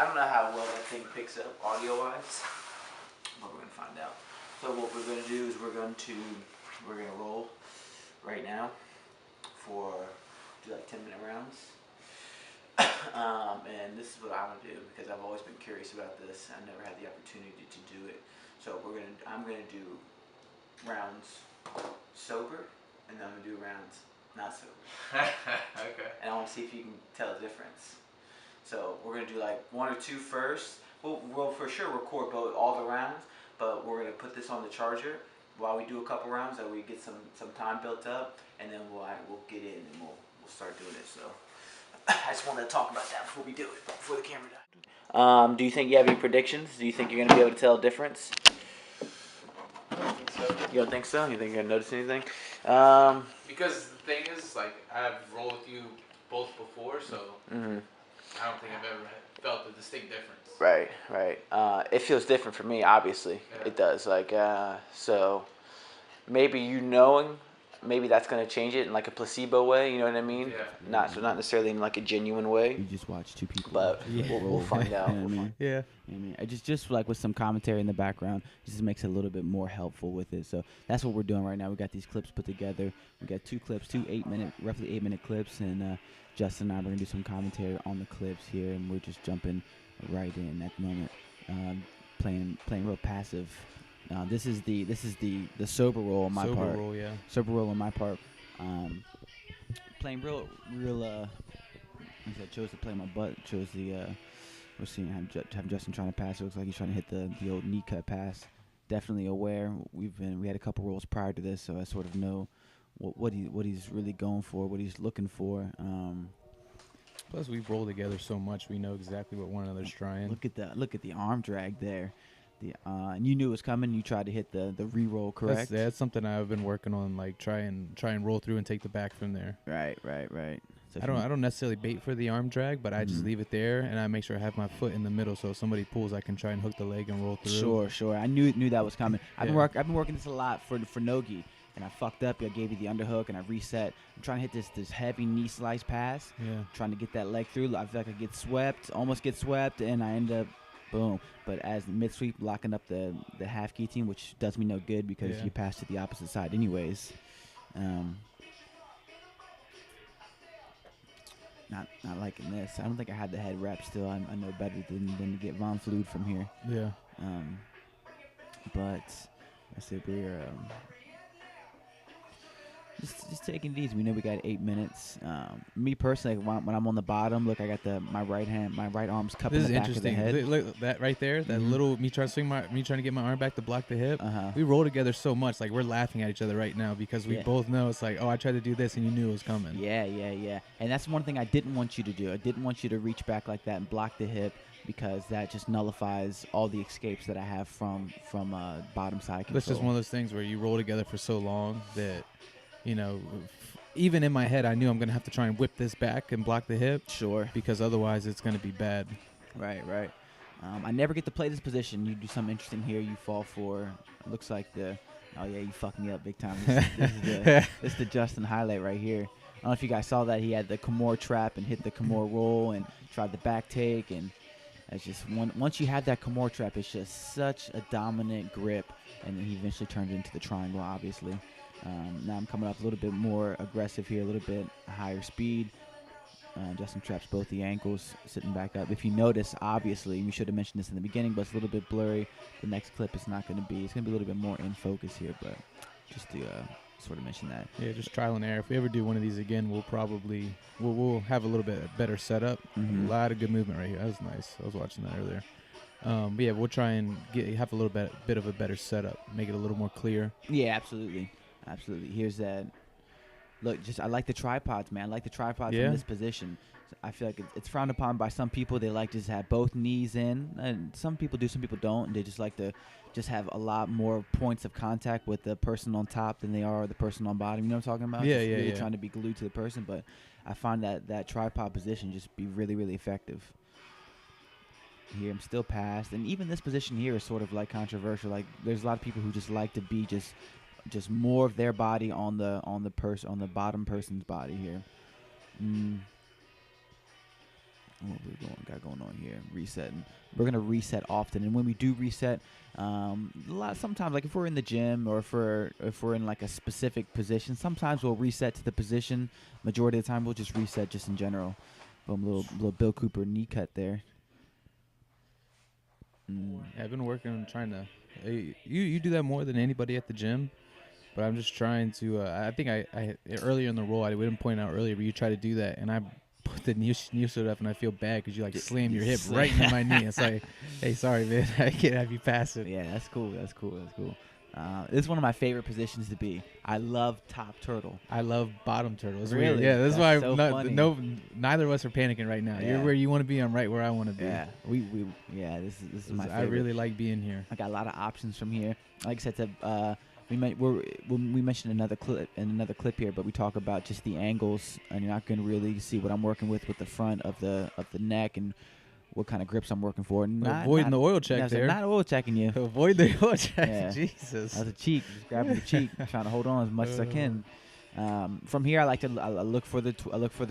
I don't know how well that thing picks up audio-wise, but we're gonna find out. So what we're gonna do is we're gonna roll right now for do like 10-minute rounds. And this is what I want to do because I've always been curious about this. I never had the opportunity to do it. So I'm gonna do rounds sober, and then I'm gonna do rounds not sober. Okay. And I want to see if you can tell the difference. So we're gonna do like 1 or 2 first. We'll for sure record all the rounds, but we're gonna put this on the charger while we do a couple rounds, that we get some time built up, and then we'll get in and we'll start doing it. So I just wanted to talk about that before we do it, before the camera died. Do you think you have any predictions? Do you think you're gonna be able to tell a difference? I don't think so. You don't think so? You think you're gonna notice anything? Because the thing is, like, I've rolled with you both before, so I don't think I've ever felt a distinct difference. Right. It feels different for me, obviously. Yeah. It does. Like, so maybe knowing, maybe that's gonna change it in like a placebo way. You know what I mean? Yeah. Not necessarily in like a genuine way. You just watch two people. But we'll find out. You know what I mean? Yeah. I mean, just like with some commentary in the background, just makes it a little bit more helpful with it. So that's what we're doing right now. We got these clips put together. We got 2 clips, 2 roughly 8-minute clips, and Justin and I are gonna do some commentary on the clips here, and we're just jumping right in at the moment, playing real passive. This is the sober roll on my part. Sober roll, yeah. Sober roll on my part. Playing real. I chose to play my butt. Chose the. We're seeing have Justin trying to pass. It looks like he's trying to hit the old knee cut pass. Definitely aware. We had a couple rolls prior to this, so I sort of know what he's really going for, what he's looking for. Plus, we've rolled together so much, we know exactly what one another's trying. Look at the arm drag there. And you knew it was coming. You tried to hit the re-roll, correct? That's something I've been working on, like try and roll through and take the back from there. Right. So I don't necessarily bait for the arm drag, but I just leave it there and I make sure I have my foot in the middle, so if somebody pulls, I can try and hook the leg and roll through. Sure. I knew that was coming. I've been working this a lot for Nogi, and I fucked up. I gave you the underhook and I reset. I'm trying to hit this heavy knee slice pass. Yeah. Trying to get that leg through. I feel like I almost get swept, and I end up boom. But as mid sweep, locking up the half guillotine, which does me no good because you pass to the opposite side anyways. Not liking this. I don't think I had the head wrap still. I know better than to get Von Flued from here. Yeah. But I said we're just taking it easy. We know we got 8 minutes. Me personally, when I'm on the bottom, look, I got my right arm's cupping This the is back of the interesting. head. Look, that right there, that little me trying to get my arm back to block the hip. Uh-huh. We roll together so much, like we're laughing at each other right now because we both know it's like, oh, I tried to do this and you knew it was coming. Yeah. And that's one thing I didn't want you to do. I didn't want you to reach back like that and block the hip, because that just nullifies all the escapes that I have from bottom side control. That's just one of those things where you roll together for so long that, even in my head, I knew I'm going to have to try and whip this back and block the hip. Sure. Because otherwise it's going to be bad. Right. I never get to play this position. You do something interesting here. You fall for, looks like oh yeah, you fucked me up big time. This is the Justin highlight right here. I don't know if you guys saw that. He had the Kimura trap and hit the Kimura roll and tried the back take. And it's just, once you have that Kimura trap, it's just such a dominant grip. And then he eventually turned it into the triangle, obviously. Now I'm coming up a little bit more aggressive here, a little bit higher speed. Justin traps both the ankles, sitting back up. If you notice, obviously, we should have mentioned this in the beginning, but it's a little bit blurry. The next clip is not going to be. It's going to be a little bit more in focus here, but just to sort of mention that. Yeah, just trial and error. If we ever do one of these again, we'll have a little bit better setup. A lot of good movement right here. That was nice. I was watching that earlier. But yeah, we'll try and have a little bit of a better setup, make it a little more clear. Yeah, absolutely. Here's that. Look, I like the tripods, man. I like the tripods in this position. I feel like it's frowned upon by some people. They like to just have both knees in, and some people do, some people don't. And they just like to just have a lot more points of contact with the person on top than they are the person on bottom. You know what I'm talking about? Yeah, just really yeah. trying to be glued to the person. But I find that tripod position just be really, really effective. Here, I'm still passed, and even this position here is sort of like controversial. Like, there's a lot of people who just like to be just more of their body on the bottom person's body here. what we got going on here? Resetting. We're gonna reset often, and when we do reset, sometimes like if we're in the gym or if we're in like a specific position, sometimes we'll reset to the position. Majority of the time, we'll just reset just in general. Boom, little Bill Cooper knee cut there. I've been working on trying to. You do that more than anybody at the gym, but I'm just trying to. I think I earlier in the roll, I didn't point out earlier, but you try to do that, and I put the knee shield up, and I feel bad because you like slam your hip right into my knee. It's like, hey, sorry, man, I can't have you pass it. Yeah, that's cool. That's cool. This is one of my favorite positions to be. I love top turtle. I love bottom turtle. It's Really? weird. Yeah, that's why so funny. neither of us are panicking right now. Yeah. You're where you want to be. I'm right where I want to be. Yeah, this is my favorite. I really like being here. I got a lot of options from here. Like I said, we mentioned another clip here, but we talk about just the angles, and you're not going to really see what I'm working with the front of the neck and what kind of grips I'm working for. Avoiding the oil check there. Not oil checking you. Avoid the oil check. Yeah. Jesus. That was a cheek. Just grabbing the cheek, trying to hold on as much as I can. From here, I look for the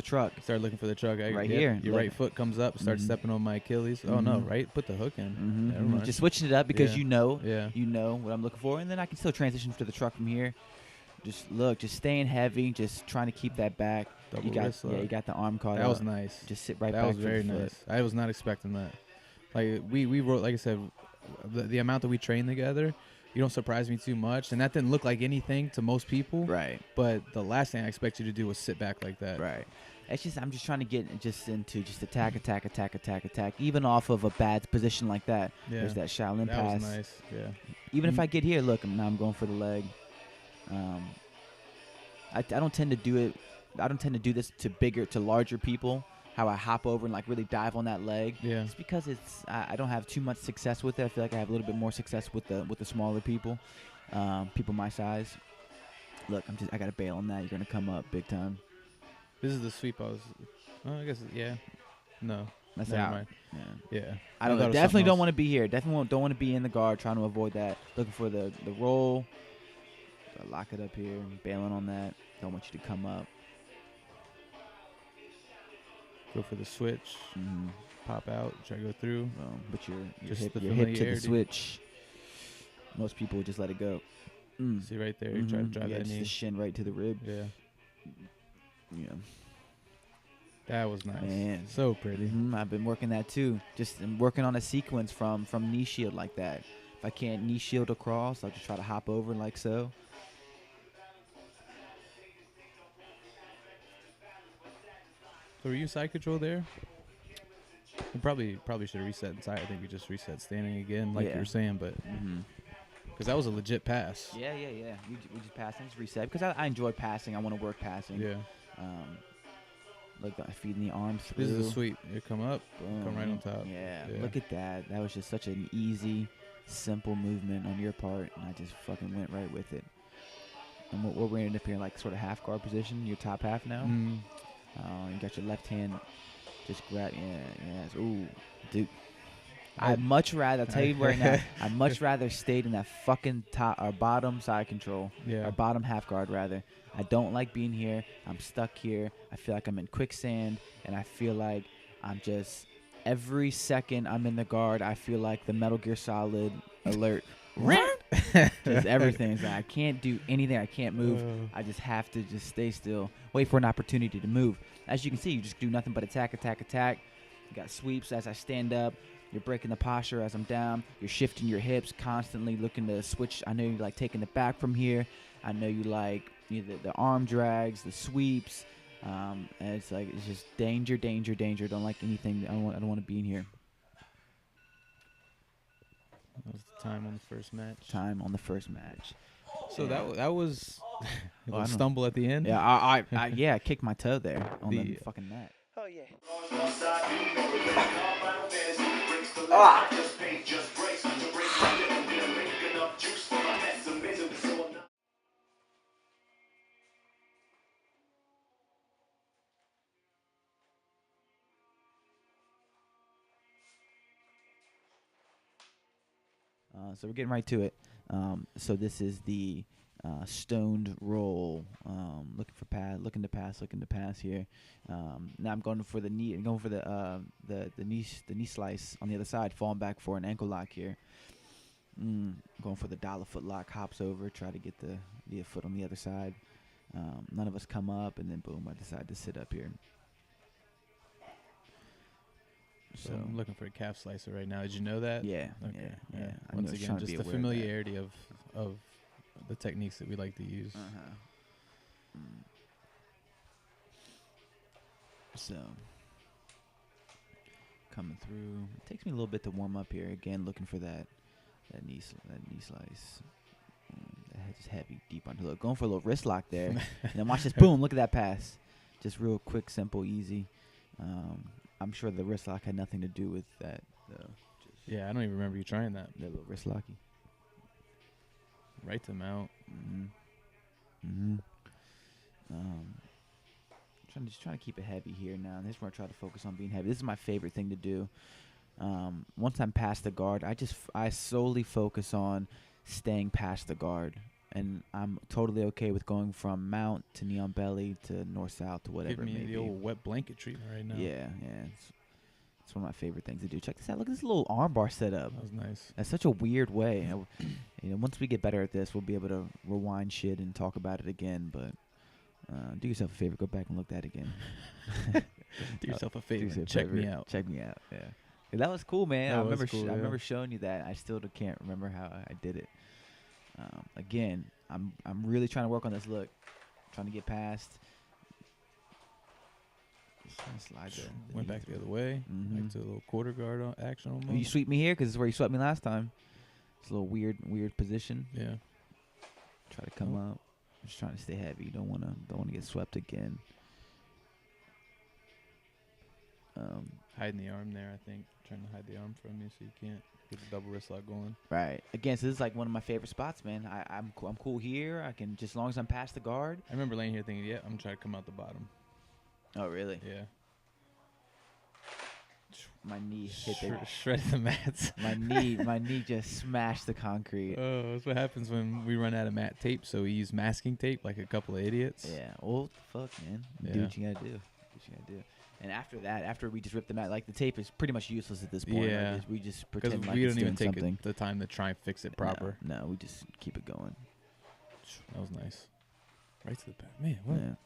truck. Start looking for the truck. Here. Your right foot comes up. Start stepping on my Achilles. Oh no! Right, put the hook in. Never mind. Just switching it up because you know what I'm looking for, and then I can still transition to the truck from here. Just staying heavy, just trying to keep that back. Double you got wrist lock. You got the arm caught up. That was nice. Just sit right that back. That was very nice. I was not expecting that. Like we wrote, like I said, the amount that we train together, you don't surprise me too much, and that didn't look like anything to most people. Right. But the last thing I expect you to do was sit back like that. Right. I'm just trying to get into attack, even off of a bad position like that. Yeah. There's that Shaolin pass. That was nice. Yeah. Even if I get here, look, now I'm going for the leg. I don't tend to do it. I don't tend to do this to larger people. How I hop over and like really dive on that leg. Yeah. It's because I don't have too much success with it. I feel like I have a little bit more success with the smaller people, people my size. Look, I gotta bail on that. You're gonna come up big time. This is the sweep. I guess yeah. No. That's Never out. mind. Yeah. I don't know. Definitely don't want to be here. Definitely don't want to be in the guard. Trying to avoid that. Looking for the roll. So lock it up here. Bailing on that. Don't want you to come up. Go for the switch. Pop out. Try to go through. But your Just hip the to the familiarity. switch. Most people would just let it go. See right there. You try to drive that just knee. the shin right to the rib. Yeah. Yeah. That was nice. Man. So pretty. I've been working that too. I'm working on a sequence from knee shield like that. If I can't knee shield across, I'll just try to hop over like so. So were you side control there? We probably should have reset inside. I think we just reset standing again, like you were saying, but because that was a legit pass. Yeah. We just pass and just reset because I enjoy passing. I want to work passing. Yeah. Look, feeding the arms through. This is a sweep. You come up, Boom. come right on top. Yeah. Look at that. That was just such an easy, simple movement on your part, and I just fucking went right with it. And we're ending up here in like sort of half guard position. Your top half now. You got your left hand just grab. Yeah. Ooh, dude. I'd much rather, I'll tell you right now, I'd much rather stayed in that fucking top or bottom side control. Yeah. Or bottom half guard, rather. I don't like being here. I'm stuck here. I feel like I'm in quicksand, and I feel like I'm just, every second I'm in the guard, I feel like the Metal Gear Solid alert. Just everything. It's like I can't do anything. I can't move. I just have to just stay still. Wait for an opportunity to move. As you can see, you just do nothing but attack. You got sweeps as I stand up. You're breaking the posture as I'm down. You're shifting your hips, constantly looking to switch. I know you like taking it back from here. I know you like the arm drags, the sweeps. And it's like it's just danger. Don't like anything. I don't want to be in here. That was the time on the first match. So Yeah. that was I a don't- stumble at the end. Yeah, I kicked my toe there on the fucking mat. Oh yeah. So we're getting right to it. So this is the stoned roll. Looking to pass here. Now I'm going for the knee. Going for the knee slice on the other side. Falling back for an ankle lock here. Going for the dollar foot lock. Hops over. Try to get the foot on the other side. None of us come up, and then boom, I decide to sit up here. So I'm looking for a calf slicer right now. Did you know that? Yeah. Okay. Yeah. Once again, just the familiarity of the techniques that we like to use. So coming through. It takes me a little bit to warm up here. Again, looking for that knee slice. That just heavy, deep under the hook. Going for a little wrist lock there. And then watch this. Boom. Look at that pass. Just real quick, simple, easy. I'm sure the wrist lock had nothing to do with that. Yeah, I don't even remember you trying that. That little wrist locky. Right to mount. Trying to keep it heavy here now. This is where I try to focus on being heavy. This is my favorite thing to do. Once I'm past the guard, I solely focus on staying past the guard, and I'm totally okay with going from mount to knee on belly to north south to whatever. Give me it may the be. old wet blanket treatment right now. Yeah. It's one of my favorite things to do. Check this out. Look at this little armbar setup. That was nice. That's such a weird way. Once we get better at this, we'll be able to rewind shit and talk about it again. But do yourself a favor. Go back and look that again. Do yourself a favor. Check me out. Check me out. Yeah. That was cool, man. I remember yeah. showing you that. I still can't remember how I did it. Again, I'm really trying to work on this look. Trying to get past. Just trying to slide the Went back the other way. Back to a little quarter guard action almost. Oh, you sweep me here because this is where you swept me last time. It's a little weird position. Yeah. Try to come up. Just trying to stay heavy. You don't want to get swept again. Hiding the arm there, I think. Trying to hide the arm from you so you can't get the double wrist lock going. Right. Again, so this is like one of my favorite spots, man. I'm cool here. I can, just as long as I'm past the guard. I remember laying here thinking, yeah, I'm trying to come out the bottom. Oh, really? Yeah. My knee hit the shredded the mats. my knee just smashed the concrete. Oh, that's what happens when we run out of mat tape. So we use masking tape like a couple of idiots. Yeah. Well, fuck, man. Yeah. Do what you gotta do. And after we just rip the mat, like the tape is pretty much useless at this point. Yeah. Like, we just Because pretend like we it's don't even doing take something. the time to try and fix it proper. No, we just keep it going. That was nice. Right to the back. Man, what? Yeah.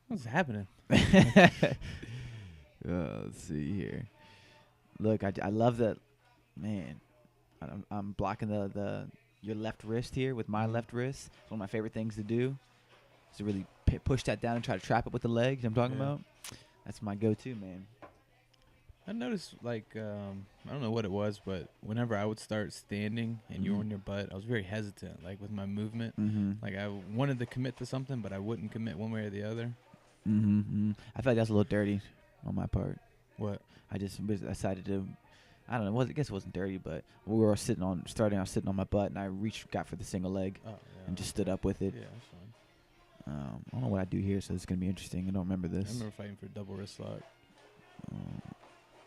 What's happening? Let's see here. Look, I love that, man. I'm blocking your left wrist here with my left wrist. It's one of my favorite things to do. Is to really push that down and try to trap it with the legs. I'm talking about. That's my go-to, man. I noticed, like, I don't know what it was, but whenever I would start standing and you were on your butt, I was very hesitant, like, with my movement. Like, I wanted to commit to something, but I wouldn't commit one way or the other. I feel like that's a little dirty on my part. What? I just decided to, I don't know. I guess it wasn't dirty, but we were sitting on my butt, and I got for the single leg and just stood up with it. Yeah, that's fine. I don't know what I do here, so it's gonna be interesting. I don't remember this. I remember fighting for a double wrist lock.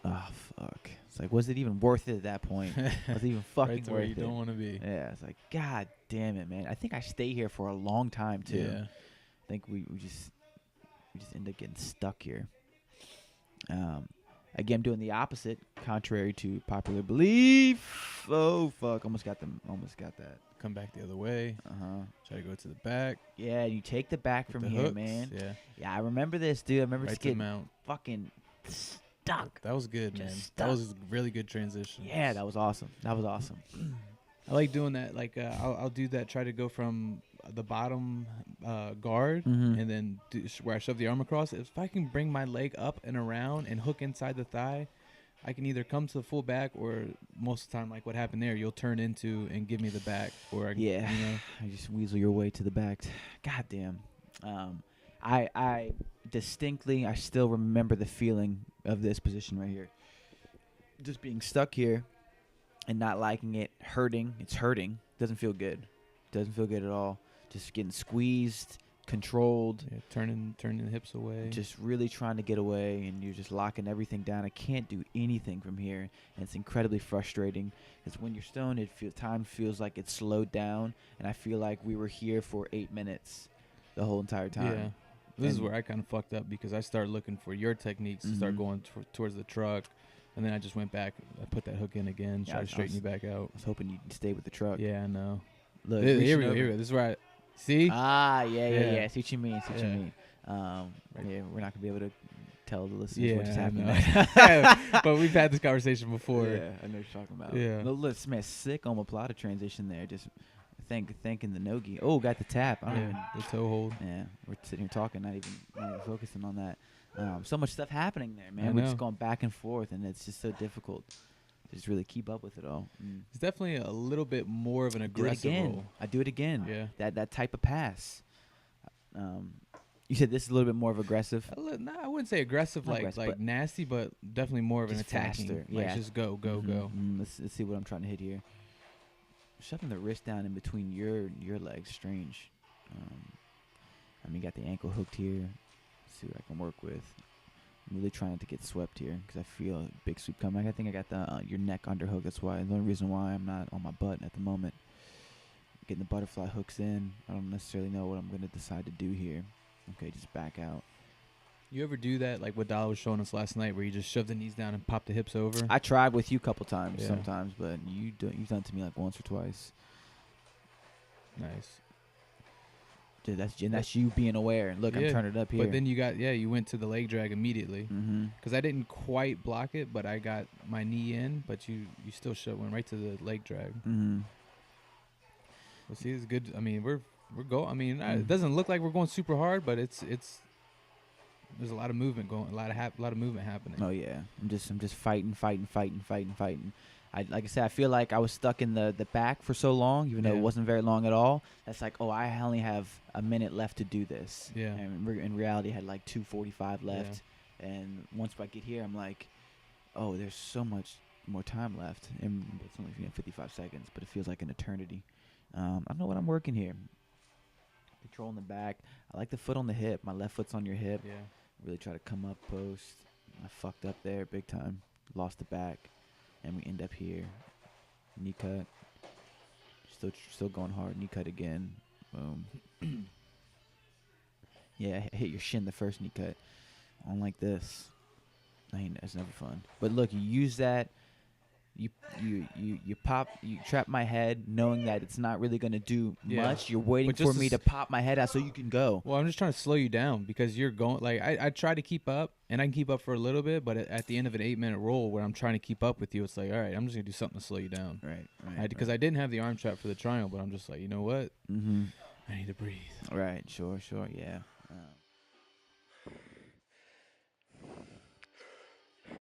Oh fuck! It's like, was it even worth it at that point? Was it even fucking Right to worth where it? you don't want to be. Yeah, it's like, god damn it, man. I think I stay here for a long time too. Yeah. I think we just end up getting stuck here. Again, I'm doing the opposite, contrary to popular belief. Oh fuck! Almost got that. Come back the other way. Try to go to the back. Yeah, you take the back from the here, hooks, man. Yeah. Yeah, I remember this, dude. I remember Right just to getting mount. fucking stuck. That was good, Just man. stuck. That was a really good transition. Yeah, that was awesome. I like doing that. Like, I'll do that. Try to go from the bottom guard and then where I shove the arm across. If I can bring my leg up and around and hook inside the thigh, I can either come to the full back or most of the time, like what happened there, you'll turn into and give me the back. Or I just weasel your way to the back. God damn. I distinctly, I still remember the feeling of this position right here. Just being stuck here and not liking it, hurting. It's hurting. Doesn't feel good. Doesn't feel good at all. Just getting squeezed, controlled. Yeah, turning the hips away. Just really trying to get away, and you're just locking everything down. I can't do anything from here, and it's incredibly frustrating because when you're stoned, time feels like it's slowed down, and I feel like we were here for 8 minutes the whole entire time. Yeah. This is where I kind of fucked up because I started looking for your techniques to start going towards the truck, and then I just went back. I put that hook in again, tried to straighten you back out. I was hoping you'd stay with the truck. Yeah, I know. Look, Here we go. This is where I see. Yeah. See what you mean. Yeah. Yeah, we're not gonna be able to tell the listeners what just I happened. know. But we've had this conversation before. Yeah, I know what you're talking about. Yeah. No, look, man, sick omoplata transition there. Just thanking the Nogi. Oh, got the tap. I don't even. The toe hold. Yeah, we're sitting here talking, not even focusing on that. So much stuff happening there, man. I We're know. just going back and forth, and it's just so difficult to just really keep up with it all. It's definitely a little bit more of an Do it aggressive again. roll. I do it again. Yeah. That type of pass. You said this is a little bit more of aggressive. Nah, I wouldn't say aggressive, Not like aggressive, but nasty, but definitely more of an just attacking. faster, Like yeah. just go. Let's see what I'm trying to hit here. Shoving the wrist down in between your legs, strange. I mean, got the ankle hooked here. Let's see what I can work with. I'm really trying to get swept here because I feel a big sweep coming. I think I got the your neck underhook. That's why the only reason why I'm not on my butt at the moment. Getting the butterfly hooks in. I don't necessarily know what I'm going to decide to do here. Okay, just back out. You ever do that, like what Dalla was showing us last night, where you just shove the knees down and pop the hips over? I tried with you a couple times, Yeah. sometimes, but you've done it to me like once or twice. Nice. Dude, that's you being aware. And look, I'm Yeah, turning it up here. But then you went to the leg drag immediately. Mm-hmm. Because I didn't quite block it, but I got my knee in, but you still went right to the leg drag. Mm-hmm. Well, see, it's good. I mean, we're going. I mean, it doesn't look like we're going super hard, but it's there's a lot of movement going, a lot of movement happening. Oh yeah, I'm just fighting. Like I said, I feel like I was stuck in the back for so long, even though it Yeah. wasn't very long at all. That's like, oh, I only have a minute left to do this. Yeah. And in reality, I had like 2:45 left. And once I get here, I'm like, oh, there's so much more time left. And it's only 55 seconds, but it feels like an eternity. I don't know what I'm working here. Controlling the back. I like the foot on the hip. My left foot's on your hip. Yeah. Really try to come up post. I fucked up there big time. Lost the back. And we end up here. Knee cut. Still going hard. Knee cut again. Boom. Yeah, I hit your shin the first knee cut. On like this. It's never fun. But look, you use that. You trap my head knowing that it's not really going to do much. You're waiting But just for me to pop my head out so you can go. Well, I'm just trying to slow you down because you're going. Like I try to keep up, and I can keep up for a little bit, but at the end of an 8-minute roll, where I'm trying to keep up with you, it's like, all right, I'm just gonna do something to slow you down. Right. Because I didn't have the arm trap for the triangle, but I'm just like, you know what? Mm-hmm. I need to breathe. Right. Sure. Yeah.